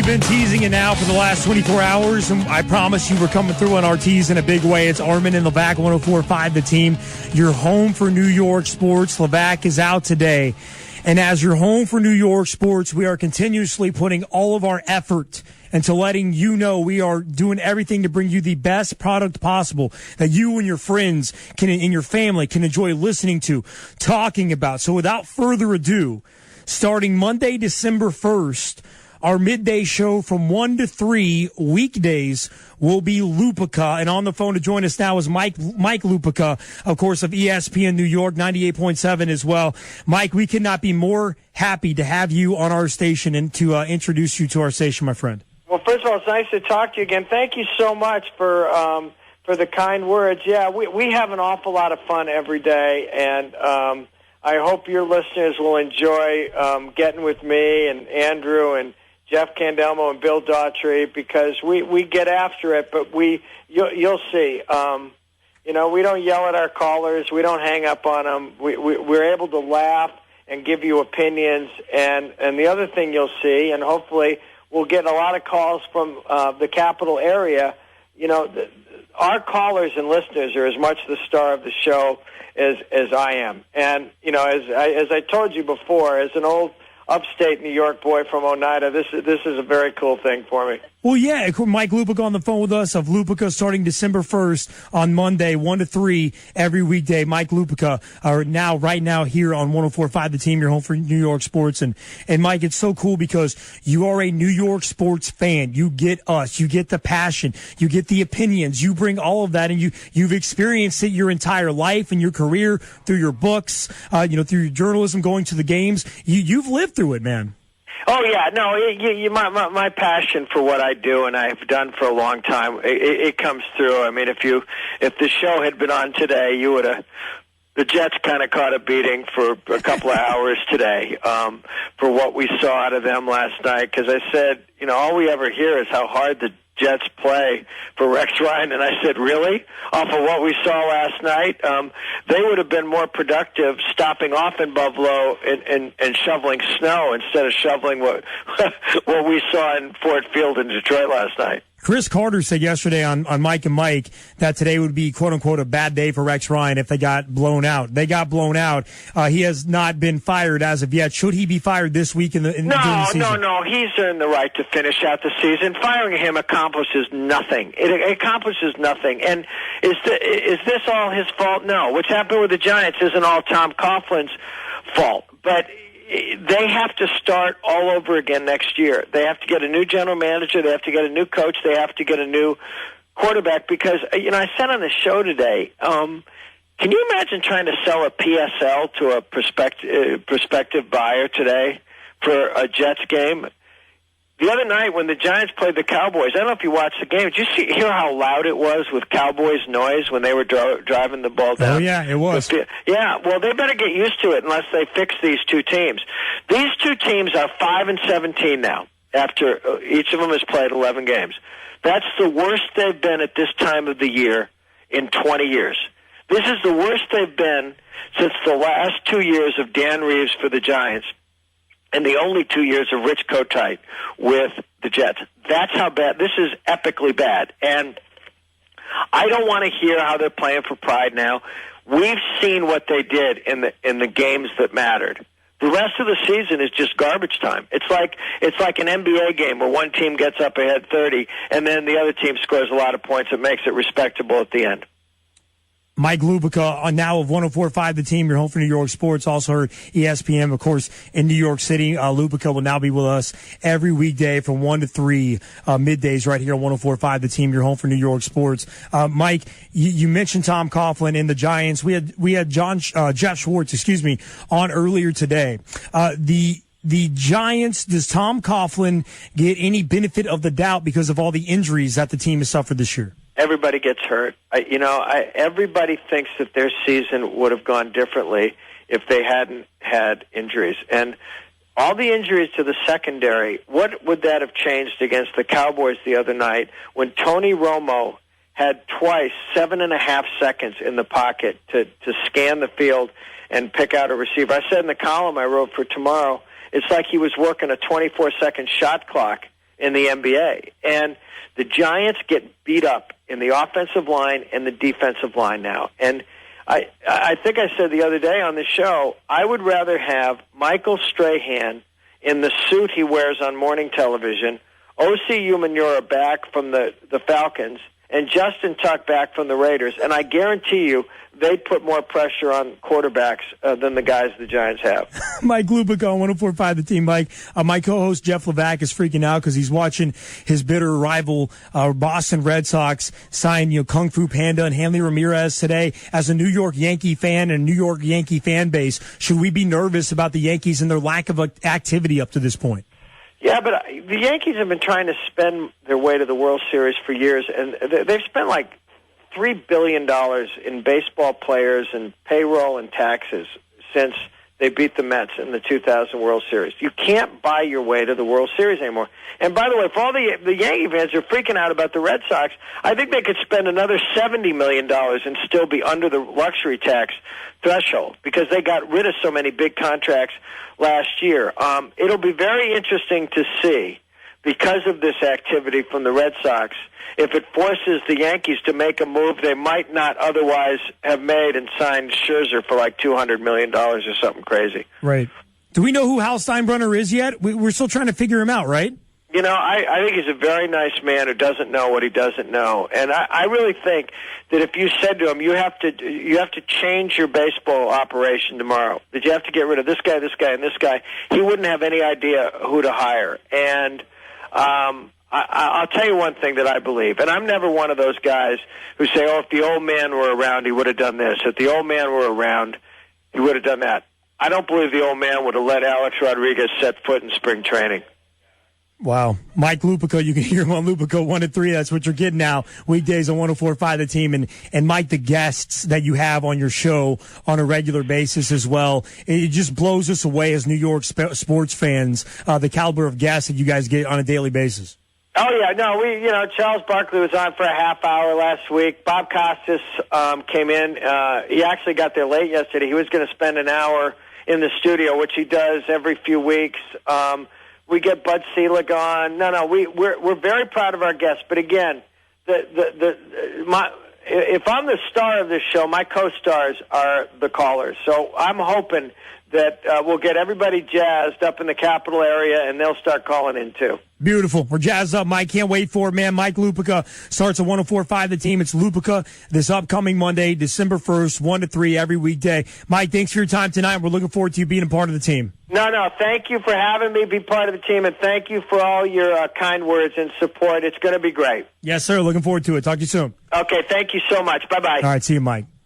we've been teasing it now for the last 24 hours, and I promise you we're coming through on our tease in a big way. It's Armen and Levac, 104.5 The Team. You're home for New York sports. Levac is out today. And as you're home for New York sports, we are continuously putting all of our effort into letting you know we are doing everything to bring you the best product possible that you and your friends can, and your family can enjoy listening to, talking about. So without further ado, starting Monday, December 1st, our midday show from 1 to 3 weekdays will be Lupica. And on the phone to join us now is Mike Lupica, of course, of ESPN New York, 98.7 as well. Mike, we could not be more happy to have you on our station and to introduce you to our station, my friend. Well, first of all, it's nice to talk to you again. Thank you so much for the kind words. Yeah, we have an awful lot of fun every day, and I hope your listeners will enjoy getting with me and Andrew and Jeff Candelmo and Bill Daughtry, because we get after it, but you'll see. We don't yell at our callers. We don't hang up on them. We're able to laugh and give you opinions. And the other thing you'll see, and hopefully we'll get a lot of calls from the capital area. Our callers and listeners are as much the star of the show as I am. And, as I told you before, as an old upstate New York boy from Oneida, this is a very cool thing for me. Well, yeah, Mike Lupica on the phone with us of Lupica starting December 1st on Monday, 1 to 3 every weekday. Mike Lupica right now here on 104.5 The Team, your home for New York sports. And Mike, it's so cool because you are a New York sports fan. You get us. You get the passion. You get the opinions. You bring all of that, and you've experienced it your entire life and your career through your books, through your journalism, going to the games. You've lived through it, man. Oh yeah, no. My passion for what I do and I've done for a long time, it comes through. I mean, if the show had been on today, you would have. The Jets kind of caught a beating for a couple of hours today for what we saw out of them last night. Because I said, all we ever hear is how hard the Jets play for Rex Ryan, and I said, really? Off of what we saw last night, they would have been more productive stopping off in Buffalo and shoveling snow instead of shoveling what we saw in Ford Field in Detroit last night. Chris Carter said yesterday on Mike and Mike that today would be, quote-unquote, a bad day for Rex Ryan if they got blown out. They got blown out. He has not been fired as of yet. Should he be fired this week during the season? No. He's earned the right to finish out the season. Firing him accomplishes nothing. It accomplishes nothing. And is this all his fault? No. What's happened with the Giants isn't all Tom Coughlin's fault. But they have to start all over again next year. They have to get a new general manager. They have to get a new coach. They have to get a new quarterback because, I said on the show today, can you imagine trying to sell a PSL to a prospective buyer today for a Jets game? The other night when the Giants played the Cowboys, I don't know if you watched the game. Did you hear how loud it was with Cowboys noise when they were driving the ball down? Oh, yeah, it was. Yeah, well, they better get used to it unless they fix these two teams. These two teams are 5-17 now after each of them has played 11 games. That's the worst they've been at this time of the year in 20 years. This is the worst they've been since the last 2 years of Dan Reeves for the Giants. And the only 2 years of Rich Kotite with the Jets. That's how bad. This is epically bad. And I don't want to hear how they're playing for pride now. We've seen what they did in the games that mattered. The rest of the season is just garbage time. It's like an NBA game where one team gets up ahead 30, and then the other team scores a lot of points. It makes it respectable at the end. Mike Lupica, now of 104.5 The Team, your home for New York sports, also heard ESPN, of course, in New York City. Lupica will now be with us every weekday from 1 to 3 middays right here on 104.5 The Team, your home for New York sports. Mike, you mentioned Tom Coughlin and the Giants. We had Jeff Schwartz, on earlier today. The Giants, does Tom Coughlin get any benefit of the doubt because of all the injuries that the team has suffered this year? Everybody gets hurt. Everybody thinks that their season would have gone differently if they hadn't had injuries. And all the injuries to the secondary, what would that have changed against the Cowboys the other night when Tony Romo had twice 7.5 seconds in the pocket to scan the field and pick out a receiver? I said in the column I wrote for tomorrow, it's like he was working a 24-second shot clock in the NBA. And the Giants get beat up in the offensive line and the defensive line now. And I think I said the other day on the show, I would rather have Michael Strahan in the suit he wears on morning television, O.C. Umenyiora back from the Falcons, and Justin Tuck back from the Raiders, and I guarantee you they put more pressure on quarterbacks than the guys the Giants have. Mike Lupica on 104.5 The Team. Mike, my co-host Jeff Levack is freaking out because he's watching his bitter rival Boston Red Sox sign Kung Fu Panda and Hanley Ramirez today. As a New York Yankee fan and New York Yankee fan base, should we be nervous about the Yankees and their lack of activity up to this point? Yeah, but the Yankees have been trying to spend their way to the World Series for years, and they've spent like $3 billion in baseball players and payroll and taxes since they beat the Mets in the 2000 World Series. You can't buy your way to the World Series anymore. And by the way, for all the Yankee fans who are freaking out about the Red Sox, I think they could spend another $70 million and still be under the luxury tax threshold because they got rid of so many big contracts last year. It'll be very interesting to see, because of this activity from the Red Sox, if it forces the Yankees to make a move they might not otherwise have made and signed Scherzer for like $200 million or something crazy. Right. Do we know who Hal Steinbrenner is yet? We're still trying to figure him out, right? You know, I think he's a very nice man who doesn't know what he doesn't know. And I really think that if you said to him, you have to change your baseball operation tomorrow, that you have to get rid of this guy, and this guy, he wouldn't have any idea who to hire. And I'll tell you one thing that I believe, and I'm never one of those guys who say, oh, if the old man were around, he would have done this. If the old man were around, he would have done that. I don't believe the old man would have let Alex Rodriguez set foot in spring training. Wow. Mike Lupica, you can hear him on Lupica 1 to 3. That's what you're getting now. Weekdays on 104.5 The Team. And Mike, the guests that you have on your show on a regular basis as well, it just blows us away as New York sports fans, the caliber of guests that you guys get on a daily basis. Oh, yeah. No, Charles Barkley was on for a half hour last week. Bob Costas came in. He actually got there late yesterday. He was going to spend an hour in the studio, which he does every few weeks. We get Bud Selig on. We're very proud of our guests. But again, if I'm the star of this show, my co-stars are the callers. So I'm hoping that we'll get everybody jazzed up in the capital area, and they'll start calling in too. Beautiful. We're jazzed up, Mike. Can't wait for it, man. Mike Lupica starts at 104.5 The Team. It's Lupica this upcoming Monday, December 1st, 1 to 3 every weekday. Mike, thanks for your time tonight. We're looking forward to you being a part of the team. No, thank you for having me be part of the team, and thank you for all your kind words and support. It's going to be great. Yes, sir. Looking forward to it. Talk to you soon. Okay, thank you so much. Bye-bye. All right, see you, Mike.